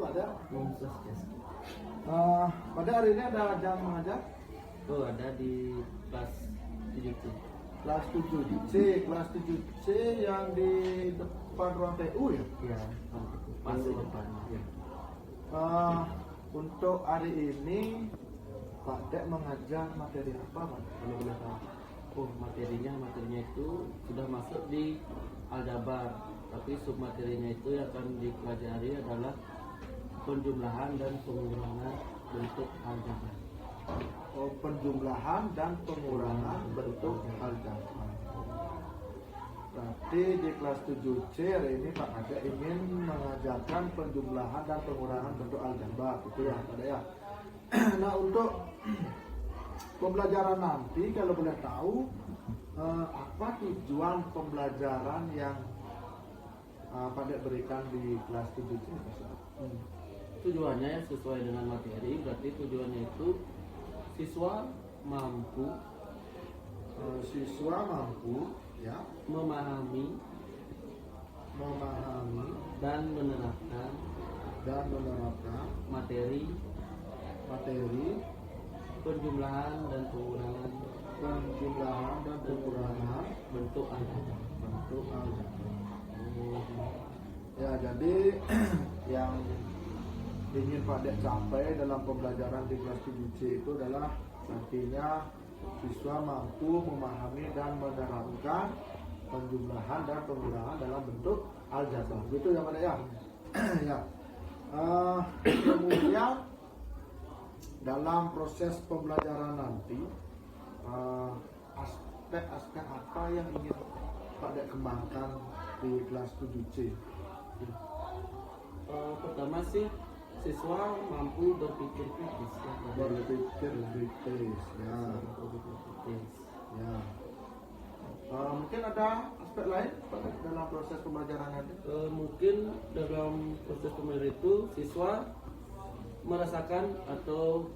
pada Khusus Jazz. pada hari ini ada jam mengajar Oh, ada di kelas 7C. kelas 7C, kelas 7C yang di depan ruang TU ya. Ya, pas di depan. Ya. Untuk hari ini Pak Dek mengajar materi apa Pak? Kalau boleh tahu. Oh, materinya itu sudah masuk di aljabar, tapi submaterinya itu yang akan dipelajari adalah penjumlahan dan pengurangan bentuk aljabar. Oh, penjumlahan dan pengurangan bentuk aljabar. Berarti di kelas 7C hari ini Pak Dek ingin mengajarkan penjumlahan dan pengurangan bentuk aljabar, gitu ya Pak Dek ya. Nah, untuk pembelajaran nanti kalau boleh tahu apa tujuan pembelajaran yang Pak Dek berikan di kelas 7C? Tujuannya ya sesuai dengan materi, berarti tujuannya itu siswa mampu ya memahami dan menerapkan materi penjumlahan dan pengurangan bentuk aljabar. Ya, jadi yang ingin Pak Dek capai dalam pembelajaran di kelas 7C itu adalah nantinya siswa mampu memahami dan menerapkan penjumlahan dan pengurangan dalam bentuk aljabar. Gitu ya Pak Dek ya. Ya. Kemudian dalam proses pembelajaran nanti aspek-aspek apa yang ingin Pak Dek kembangkan di kelas 7C? Pertama sih siswa mampu berpikir kritis ya. Ya. Mungkin ada aspek lain dalam proses pembelajaran nanti? Mungkin dalam proses pembelajaran itu siswa merasakan atau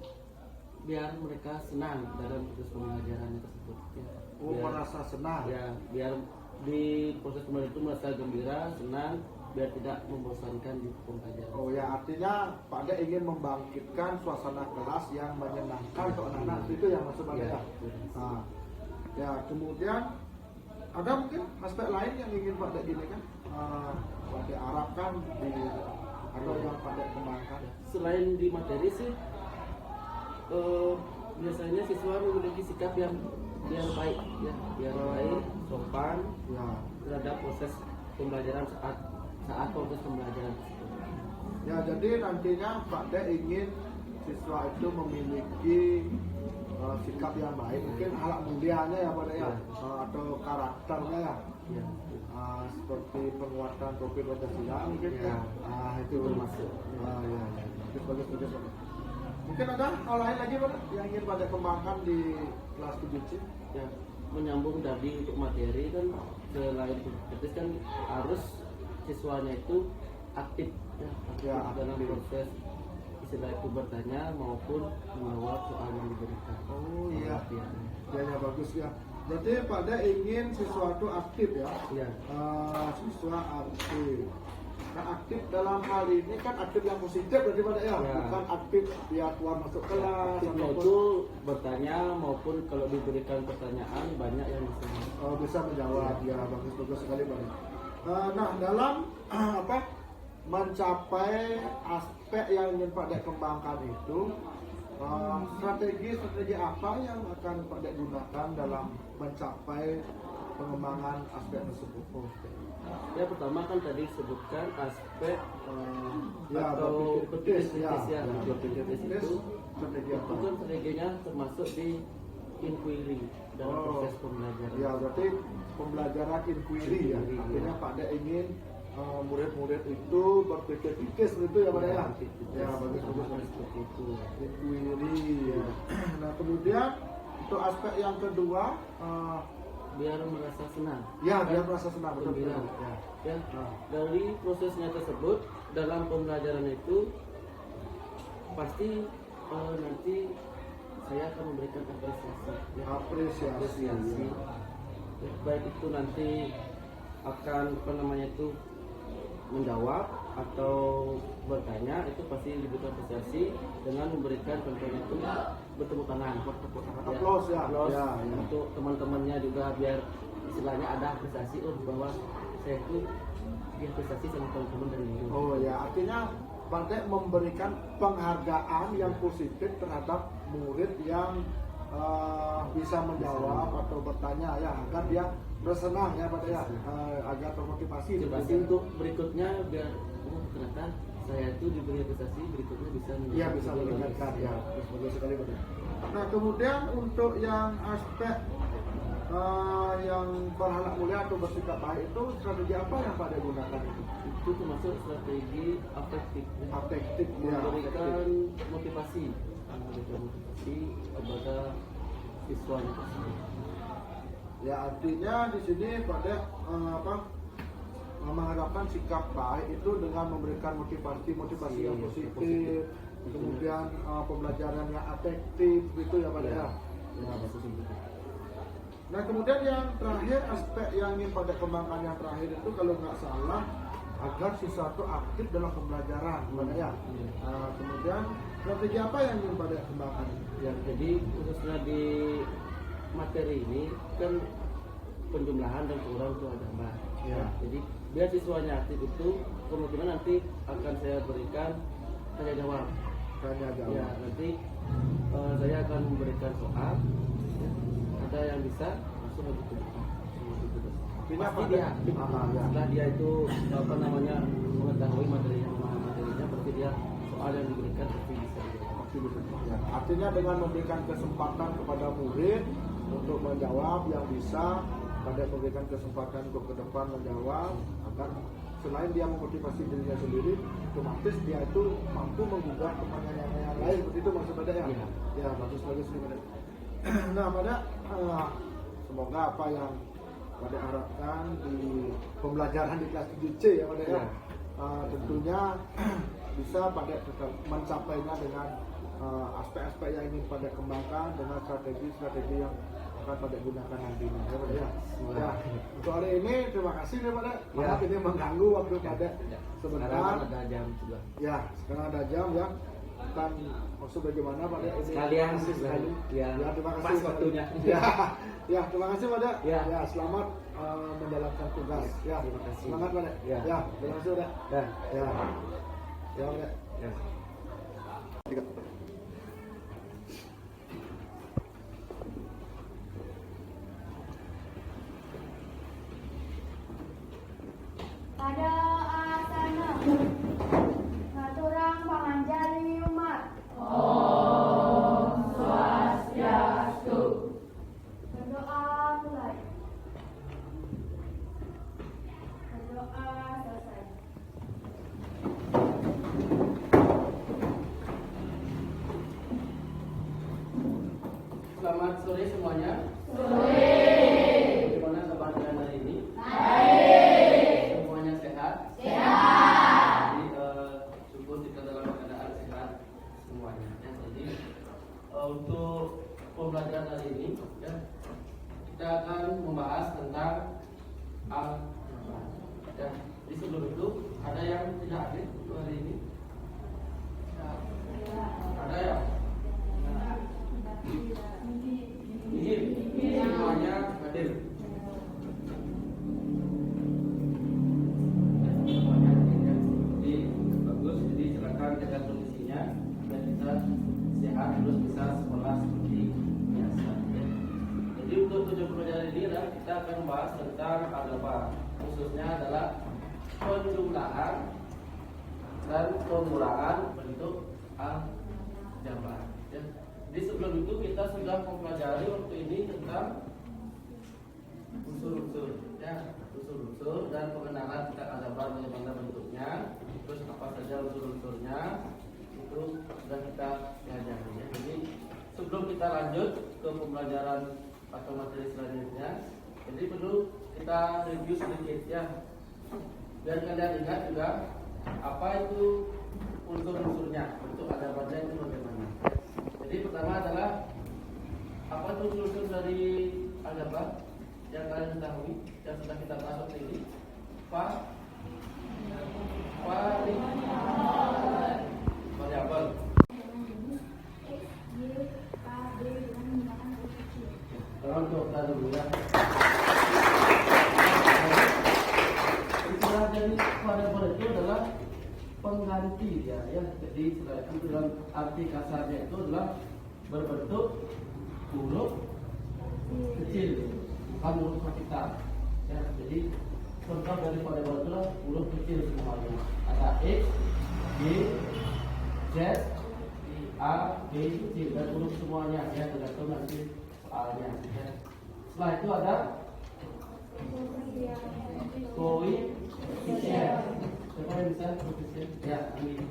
biar mereka senang dalam proses pembelajaran tersebut ya. Merasa senang ya, biar di proses pembelajaran itu merasa gembira, senang, biar tidak membosankan di pembelajaran. Oh ya, artinya Pak Dek ingin membangkitkan suasana kelas yang menyenangkan untuk anak-anak, itu yang maksud Pak Dek ya. Ya, kemudian ada mungkin aspek lain yang ingin Pak Dek gini kan? Pak Dek harapkan di atau yang Pak Dek kembangkan. Selain di materi sih, biasanya siswa memiliki sikap yang baik ya, baik, sopan ya terhadap proses pembelajaran saat proses pembelajaran tersebut. Ya, jadi nantinya Pak Dek ingin siswa itu memiliki sikap yang baik, mungkin akhlak mulianya ya Pak Dek ya, atau karakternya ya. Seperti penguatan profil Pancasila mungkin ya. Itu termasuk. Bagus. Mungkin ada hal lain lagi Pak Dek yang ingin Pak Dek kembangkan di kelas 7C? Ya, menyambung tadi untuk materi kan, selain kritis kan harus siswanya itu aktif ya, dalam proses istilah itu bertanya maupun menjawab soal yang diberikan. Oh iya, ya bagus ya. Jadi Pak Dek ingin siswa itu aktif ya. Iya. Siswa aktif. Nah, aktif dalam hal ini kan aktif yang positif berarti Pak Dek ya, bukan aktif dia keluar masuk kelas. Aktifnya itu bertanya maupun kalau diberikan pertanyaan banyak yang bisa menjawab. Ya, bagus sekali Pak Dek. Nah, dalam mencapai aspek yang ingin Pak Dek kembangkan itu, strategi apa yang akan Pak Dek gunakan dalam mencapai pengembangan aspek tersebut? Ya, pertama kan tadi sebutkan aspek atau kritis ya. Itu kan strateginya termasuk di inquiry dalam proses pembelajaran. Ya, berarti pembelajaran inquiry ya. Artinya Pak Dek ingin murid-murid itu berpikir kritis itu ya Pak Dek ya. Ya, bagus seperti itu. Inquiry ya. Nah, kemudian untuk aspek yang kedua biar merasa senang. Ya, biar merasa senang, betul. Ya. Dari prosesnya tersebut dalam pembelajaran itu pasti nanti saya akan memberikan apresiasi. Baik itu nanti akan menjawab atau bertanya itu pasti dibutuhkan apresiasi dengan memberikan contohnya itu bertepuk tangan, Applause ya. applause Ya, ya. untuk teman-temannya juga biar istilahnya ada apresiasi bahwa saya itu diapresiasi sama teman-teman dari guru. Oh ya, artinya Pak memberikan penghargaan yang positif terhadap murid yang bisa menjawab atau bertanya ya, agar dia bersenang ya Pak ya, agar termotivasi. Motivasi untuk berikutnya biar ternyata saya itu diberi apresiasi berikutnya bisa Iya, bisa meningkatkan ya. Bagus sekali Pak. Nah, kemudian untuk yang aspek yang berhalak mulia atau bersikap baik itu strategi apa yang Pak gunakan itu? Itu termasuk strategi afektif, Afektif ya. memberikan motivasi kepada siswanya tersebut. Ya, artinya di sini pada mengharapkan sikap baik itu dengan memberikan motivasi yang positif, kemudian pembelajaran yang efektif gitu ya Pak ya. Ya, bagus itu. Nah, kemudian yang terakhir, aspek yang ingin pada kembangkan yang terakhir itu kalau nggak salah agar siswa itu aktif dalam pembelajaran Pak ya. Kemudian strategi apa yang ingin pada kembangkan? Ya, jadi khususnya di materi ini kan penjumlahan dan pengurangan itu ada Mbak. Ya. Jadi biar siswanya aktif itu kemungkinan nanti akan saya berikan tanya jawab. Tanya jawab. Ya, nanti saya akan memberikan soal. Ya, ada yang bisa langsung begitu. Artinya Pasti pada- dia, ya. setelah dia itu mengetahui materinya, memahami materinya, berarti dia soal yang diberikan pasti bisa dijawab. Ya, artinya dengan memberikan kesempatan kepada murid untuk menjawab yang bisa, pada memberikan kesempatan untuk ke depan menjawab, agar selain dia memotivasi dirinya sendiri, otomatis dia itu mampu menggugah pertanyaan yang lain. Begitu maksudnya ya? Iya. Ya, bagus nih pada. Nah, pada semoga apa yang pada harapkan di pembelajaran di kelas 7C ya pada ya. Iya. Tentunya bisa pada tetap mencapainya dengan aspek-aspek yang ingin pada kembangkan dengan strategi-strategi yang akan pada gunakan nantinya ya Pak ya. Ya, untuk hari ini terima kasih ya Pak. Maaf ini mengganggu waktu pada sebentar. Sekarang ada jam juga. Ya, sekarang ada jam ya. Kan maksud bagaimana Pak ini Sekalian terima kasih sekali. ya, Ya, terima kasih pas sekali. waktunya. Ya, ya terima kasih Pak. Ya. Ya, selamat menjalankan tugas. Ya, Terima kasih. semangat Pak. Ya. Ya, terima kasih Pak. Ya. Ya. Ya, Pak. Ya. Pada asana ngaturang panganjali umat. Om Swastiastu. Berdoa mulai. Berdoa selesai. Selamat sore semuanya. Bagaimana kabar kalian hari ini? Semuanya sehat? Jadi syukur kita dalam keadaan sehat semuanya. Ya, jadi untuk pembelajaran hari ini ya, kita akan membahas tentang al-jabar. Ya, di sebelum itu ada yang tidak hadir untuk hari ini? Ada ya? Izin, semuanya hadir. Semuanya hadir ya. Jadi bagus, jadi silakan jaga kondisinya dan kita sehat terus bisa sekolah seperti biasa. Ya. Jadi untuk tujuan pelajaran ini adalah kita akan membahas tentang aljabar, khususnya adalah penjumlahan dan pengurangan bentuk aljabar. Ya. Jadi sebelum itu kita sudah mempelajari waktu ini tentang unsur-unsur, ya, unsur-unsur dan pengenalan tentang aljabar bagaimana bentuknya, terus apa saja unsur-unsurnya itu sudah kita pelajari. Ya. Jadi sebelum kita lanjut ke pembelajaran atau materi selanjutnya, jadi perlu kita review sedikit ya, biar kalian ingat juga apa itu unsur-unsurnya, bentuk aljabarnya itu bagaimana. Jadi pertama adalah apa itu unsur dari aljabar yang kalian ketahui yang sudah kita bahas waktu ini? Fa, nanti dia ya. Jadi istilah itu dalam arti kasarnya itu adalah berbentuk huruf kecil, bukan huruf kapital ya. Jadi contoh dari variabel itu adalah huruf kecil semuanya. Ada X, Y, Z, A, B kecil dan huruf semuanya ya, tergantung nanti soalnya ya. Setelah itu ada koefisien. Siapa yang bisa koefisien? Ya, ini.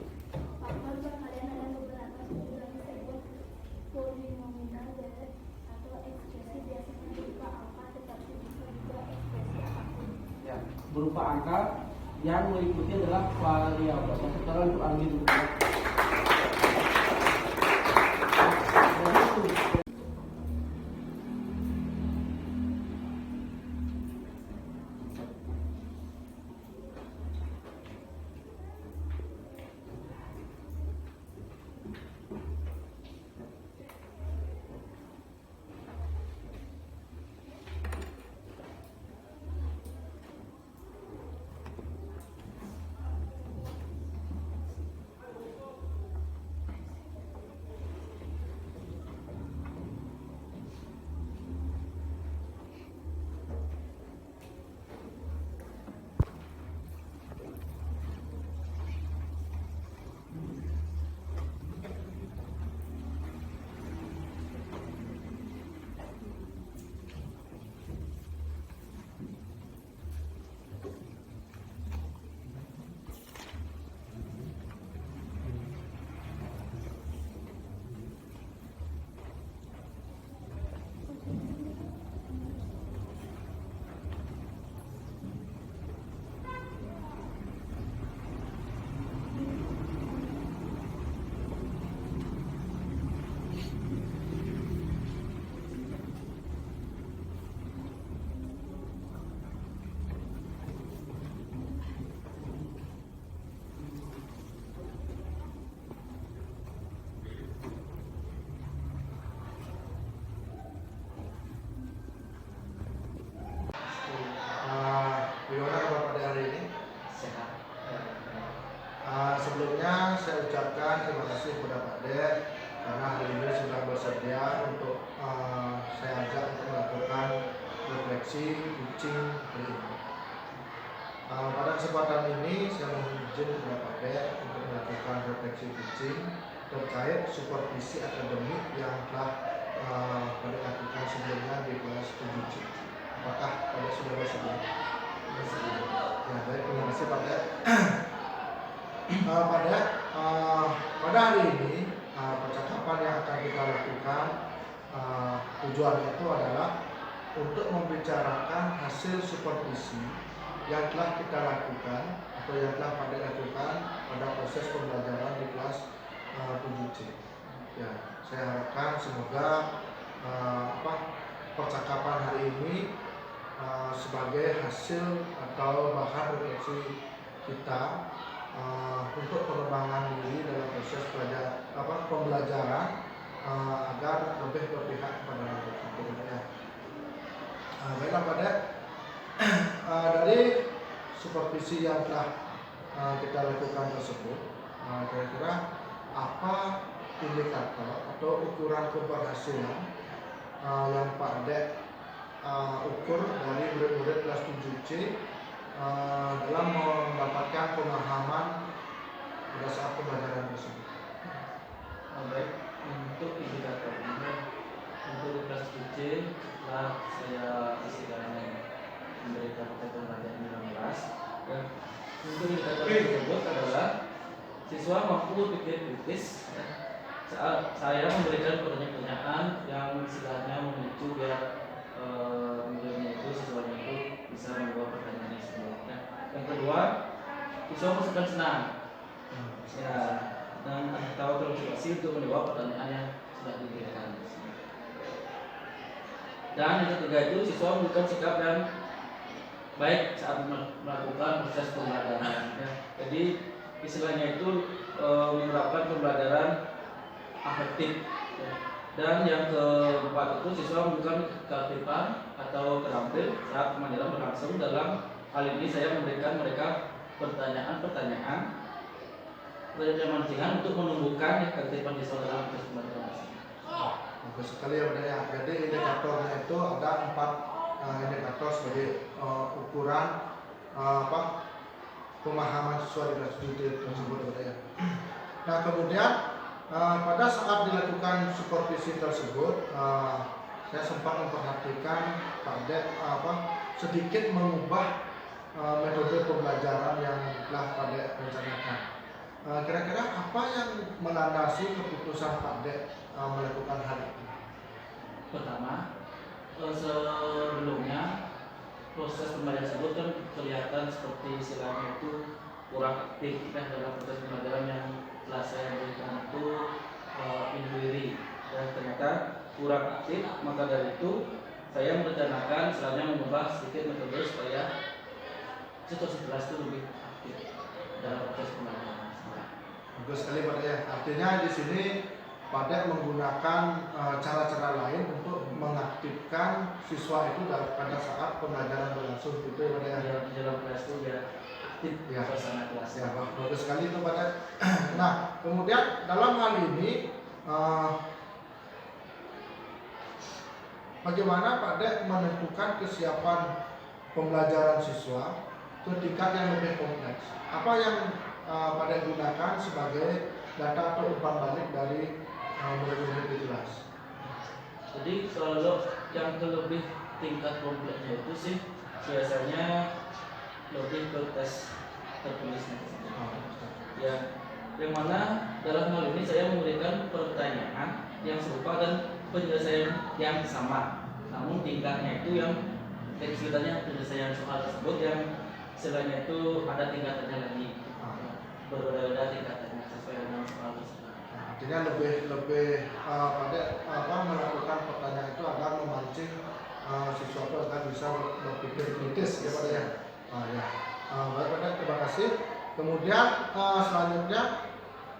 Faktor perkalian ada beberapa fitur yang disebut polinominal atau ekspresi biasanya berupa angka, tetapi bisa juga ekspresi apapun. Ya, berupa angka yang meliputi adalah variabel. Sekarang untuk ambil dulu. Gimana kabar pada hari ini? Sehat. Sebelumnya saya ucapkan terima kasih kepada Pak Dek karena hari ini sudah bersedia untuk saya ajak untuk melakukan refleksi kucing hari ini. Pada kesempatan ini saya mohon izin kepada Pak Dek untuk melakukan refleksi kucing terkait supervisi akademik yang telah Pak Dek lakukan sebelumnya di kelas 7C. Apakah Pak Dek sudah bersedia? Ya, baik, terima kasih Pak Dek. Pada hari ini percakapan yang akan kita lakukan tujuannya itu adalah untuk membicarakan hasil supervisi yang telah kita lakukan atau yang telah Pak Dek lakukan pada proses pembelajaran di kelas 7C. Ya, saya harapkan semoga percakapan hari ini sebagai hasil atau bahan refleksi kita untuk pengembangan diri dalam proses pembelajaran agar lebih berpihak kepada anak kita. Baiklah Pak Dek, dari supervisi yang telah kita lakukan tersebut, kira-kira apa indikator atau ukuran keberhasilan yang Pak Dek ukur dari murid-murid kelas 7C dalam mendapatkan pemahaman pada saat pembelajaran tersebut? Baik, untuk indikatornya untuk kelas 7C setelah saya istilahnya memberikan pembelajaran 16 dan untuk indikator tersebut adalah siswa mampu berpikir kritis ya, saat saya memberikan pertanyaan-pertanyaan yang istilahnya memicu biar muridnya itu siswanya itu bisa menjawab pertanyaan tersebut. Nah, yang kedua, siswa merasakan senang ya, dan tahu termotivasi untuk menjawab pertanyaan yang sudah diberikan. Dan yang ketiga itu siswa menunjukkan sikap yang baik saat melakukan proses pembelajaran. Ya. Jadi istilahnya itu menerapkan pembelajaran afektif. Ya. Dan yang keempat itu siswa menunjukkan keaktifan atau terampil saat pembelajaran berlangsung. Dalam hal ini saya memberikan mereka pertanyaan-pertanyaan pemancingan untuk menumbuhkan keaktifan siswa dalam proses pembelajaran. Bagus sekali ya Pak ya. Jadi indikatornya itu ada 4 indikator sebagai ukuran pemahaman siswa di kelas tersebut Pak ya. Nah kemudian pada saat dilakukan supervisi tersebut, saya sempat memperhatikan Pak Dek sedikit mengubah metode pembelajaran yang telah Pak Dek rencanakan. Kira-kira apa yang melandasi keputusan Pak Dek melakukan hal itu? Pertama, sebelumnya proses pembelajaran tersebut kan kelihatan seperti istilahnya itu kurang aktif dalam proses pembelajaran yang telah saya berikan itu inquiry, dan ternyata kurang aktif. Maka dari itu saya merencanakan selanjutnya mengubah sedikit metode supaya situasi kelas itu lebih aktif dalam proses pembelajaran. Bagus sekali Pak Dek ya. Artinya di sini Pak Dek menggunakan cara-cara lain untuk mengaktifkan siswa itu pada saat pembelajaran berlangsung gitu ya Pak Dek ya. Di dalam kelas itu biar aktif suasana kelas. Ya, bagus sekali itu Pak Dek. Nah, kemudian dalam hal ini bagaimana Pak Dek menentukan kesiapan pembelajaran siswa ke tingkat yang lebih kompleks? Apa yang Pak Dek gunakan sebagai data atau umpan balik dari murid-murid di kelas? Jadi kalau yang lebih tingkat kompleksnya itu sih biasanya lebih ke tes tertulisnya. Ya, yang mana dalam hal ini saya memberikan pertanyaan yang serupa dan penyelesaian yang sama, namun tingkatnya itu yang istilahnya penyelesaian soal tersebut yang istilahnya itu ada tingkatannya lagi, berbeda-beda tingkatannya sesuai dengan soal tersebut. Artinya lebih pada melakukan pertanyaan itu agar memancing siswa itu agar bisa berpikir kritis ya Pak ya. Baik Pak Dek, terima kasih. Kemudian selanjutnya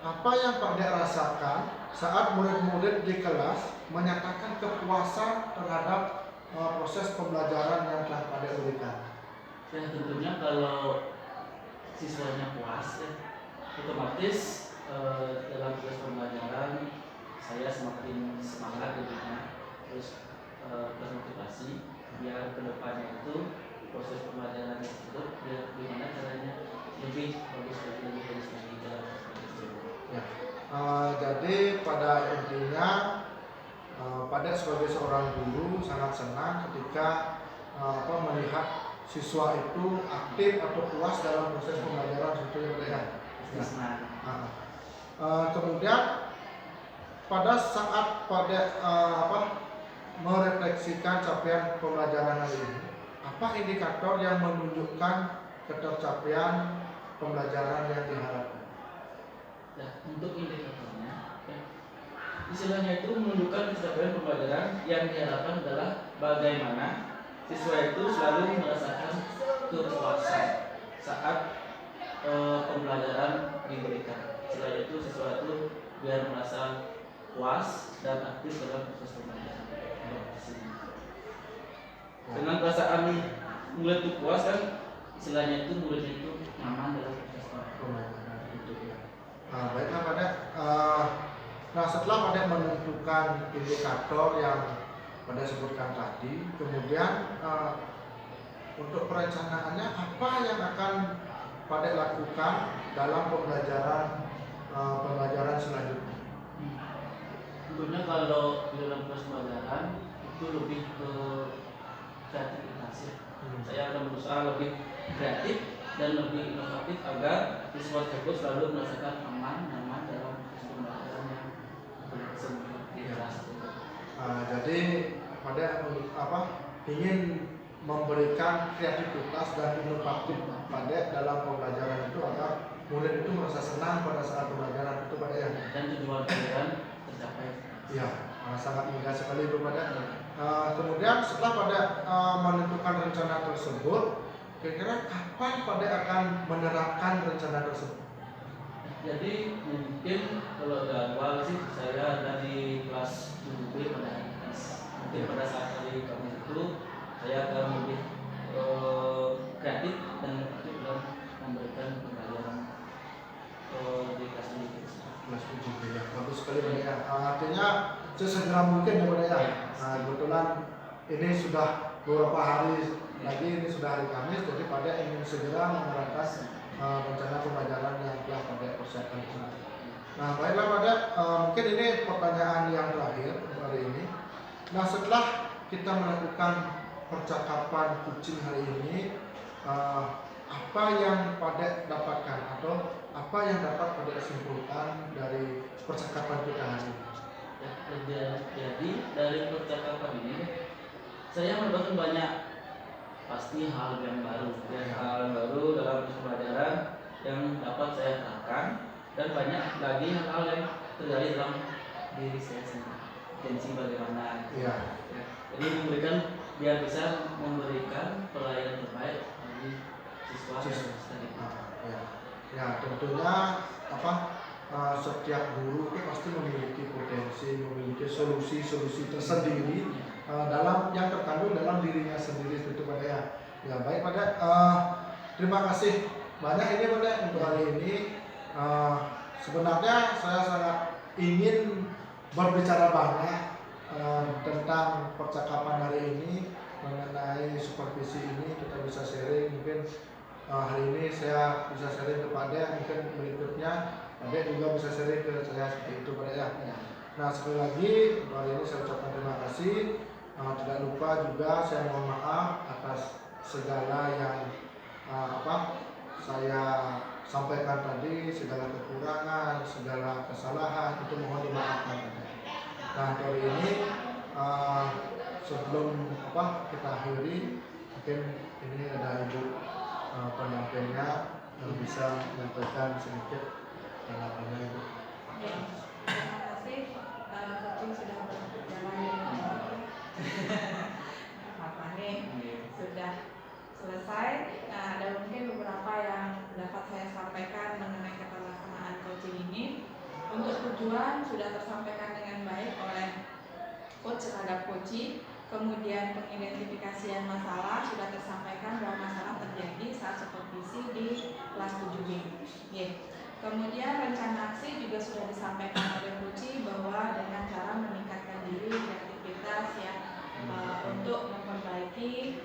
apa yang Pak Dek rasakan saat murid-murid di kelas menyatakan kepuasan terhadap proses pembelajaran yang telah Pak Dek berikan? Ya tentunya kalau siswanya puas ya, otomatis dalam proses pembelajaran saya semakin semangat terus termotivasi biar kedepannya itu proses pembelajaran tersebut biar gimana caranya lebih bagus lagi dalam proses tersebut. Ya. Jadi pada intinya Pak Dek sebagai seorang guru sangat senang ketika melihat siswa itu aktif atau puas dalam proses pembelajaran sebetulnya Pak Dek ya. Kemudian pada saat Pak Dek merefleksikan capaian pembelajaran hari ini, apa indikator yang menunjukkan ketercapaian pembelajaran yang diharapkan? Nah, untuk indikatornya, istilahnya itu menunjukkan ketercapaian pembelajaran yang diharapkan adalah bagaimana siswa itu selalu merasakan kepuasan saat pembelajaran diberikan. Selain itu siswa itu biar merasa puas dan aktif dalam proses pembelajaran. Dengan perasaan murid itu puas kan, istilahnya itu muridnya itu nyaman dalam proses pembelajaran. Baiklah Pak Dek. Nah setelah Pak Dek menentukan indikator yang Pak Dek sebutkan tadi, kemudian untuk perencanaannya apa yang akan Pak Dek lakukan dalam pembelajaran selanjutnya? Tentunya kalau di dalam proses pembelajaran itu lebih ke kreativitas ya. Saya akan berusaha lebih kreatif dan lebih inovatif agar siswa tersebut selalu merasakan aman, nyaman dalam proses pembelajaran yang berlangsung di kelas. Jadi Pak Dek ingin memberikan kreativitas dan inovatif Pak Dek dalam pembelajaran itu agar murid itu merasa senang pada saat pembelajaran itu Pak Dek ya. Dan tujuan pembelajaran tercapai. Ya, sangat indah sekali itu Pak Dek. Kemudian setelah Pak Dek menentukan rencana tersebut, kira-kira kapan Pak Dek akan menerapkan rencana tersebut? Jadi mungkin kalau jadwal sih saya dari kelas 7B pada hari Kamis. Mungkin pada saat hari Kamis itu saya akan lebih kreatif dan inovatif dalam memberikan pembelajaran di kelas sesegera mungkin ya Pak ya. Nah kebetulan ini sudah beberapa hari lagi, ini sudah hari Kamis, jadi Pak ingin segera menerapkan rencana pembelajaran yang telah Pak persiapkan di sini. Nah baiklah Pak, mungkin ini pertanyaan yang terakhir untuk hari ini. Nah setelah kita melakukan percakapan kucing hari ini, apa yang Pak dapatkan atau apa yang dapat Pak simpulkan dari percakapan kita hari ini? Jadi dari percakapan ini saya mendapatkan banyak pasti hal yang baru, hal yang baru dalam pembelajaran yang dapat saya terapkan, dan banyak lagi hal yang terjadi dalam diri saya sendiri. Tensi bagaimana? Ya. Jadi biar bisa memberikan pelayanan terbaik bagi siswa tadi. Ya tentunya setiap guru itu pasti memiliki potensi, memiliki solusi tersendiri dalam yang terkandung dalam dirinya sendiri itu Pak ya. Ya baik Pak, terima kasih banyak ini Pak untuk hari ini. Sebenarnya saya sangat ingin berbicara banyak tentang percakapan hari ini mengenai supervisi ini, kita bisa sharing mungkin. Hari ini saya bisa sharing kepada mungkin berikutnya Adek juga bisa sharing ke saya seperti itu Pak ya. Nah sekali lagi hari ini saya ucapkan terima kasih. Tidak lupa juga saya mohon maaf atas segala yang saya sampaikan tadi, segala kekurangan, segala kesalahan itu mohon dimaafkan. Nah hari ini sebelum kita akhiri, mungkin ini ada Ibu penyampainya yang bisa menyampaikan sedikit tanggapannya Ibu. Terima kasih coaching sudah berjalan dengan apa nih sudah selesai. Nah, ada mungkin beberapa yang dapat saya sampaikan mengenai pelaksanaan coaching ini. Untuk tujuan sudah tersampaikan dengan baik oleh coach terhadap coaching. Kemudian pengidentifikasian masalah sudah tersampaikan bahwa masalah terjadi saat supervisi di kelas 7B. Kemudian rencana aksi juga sudah disampaikan oleh Puci bahwa dengan cara meningkatkan diri kreativitas ya untuk memperbaiki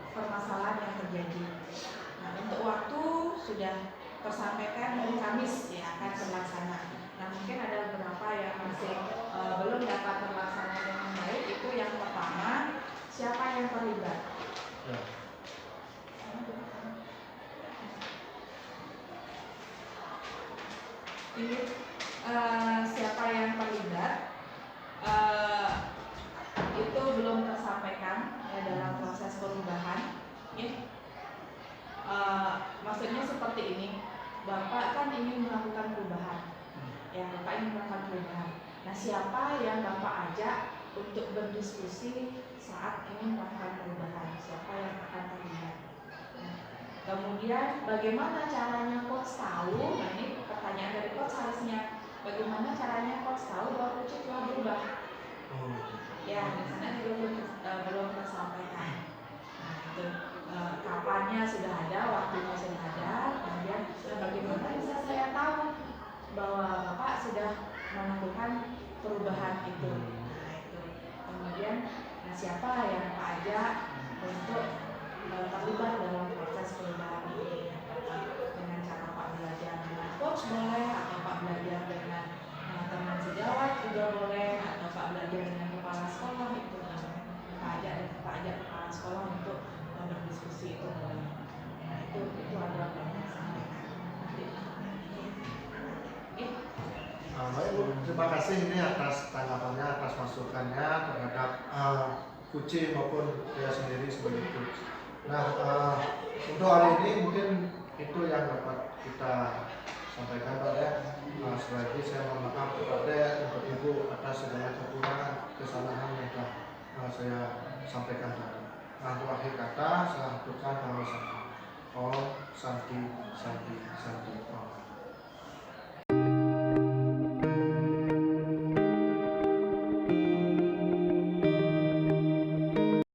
permasalahan yang terjadi. Nah untuk waktu sudah tersampaikan hari Kamis ya akan terlaksana. Nah mungkin ada beberapa yang masih belum dapat terlaksana dengan baik. Itu yang pertama, siapa yang terlibat? Ini siapa yang terlibat itu belum tersampaikan ya, dalam proses perubahan ya. Maksudnya seperti ini, Bapak kan ingin melakukan perubahan ya, Bapak ingin melakukan perubahan. Nah siapa yang Bapak ajak untuk berdiskusi saat ingin melakukan perubahan, siapa yang akan terlibat. Kemudian bagaimana caranya coach tahu? Nah ini pertanyaan dari coach harusnya, bagaimana caranya coach tahu bahwa coach telah berubah? Ya di sana belum tersampaikan. Nah itu kapannya sudah ada, waktunya sudah ada. Kemudian bagaimana bisa saya tahu bahwa Bapak sudah melakukan perubahan itu? Nah itu. Kemudian siapa yang Pak ajak untuk terlibat dalam proses perubahan ini, dengan cara Pak belajar dengan coach boleh, atau Pak belajar dengan teman sejawat juga boleh, atau Pak belajar dengan kepala sekolah itu Pak ajak kepala sekolah untuk berdiskusi itu boleh. Nah itu adalah Baik Bu, terima kasih ini atas tanggapannya, atas masukannya terhadap Kuci maupun saya sendiri sebagai coach. Nah untuk hari ini mungkin itu yang dapat kita sampaikan Pak ya. Sekali lagi saya mohon maaf kepada untuk Ibu atas segala kekurangan kesalahan yang telah saya sampaikan tadi. Nah untuk akhir kata saya aturkan nama saya Om Santi Om.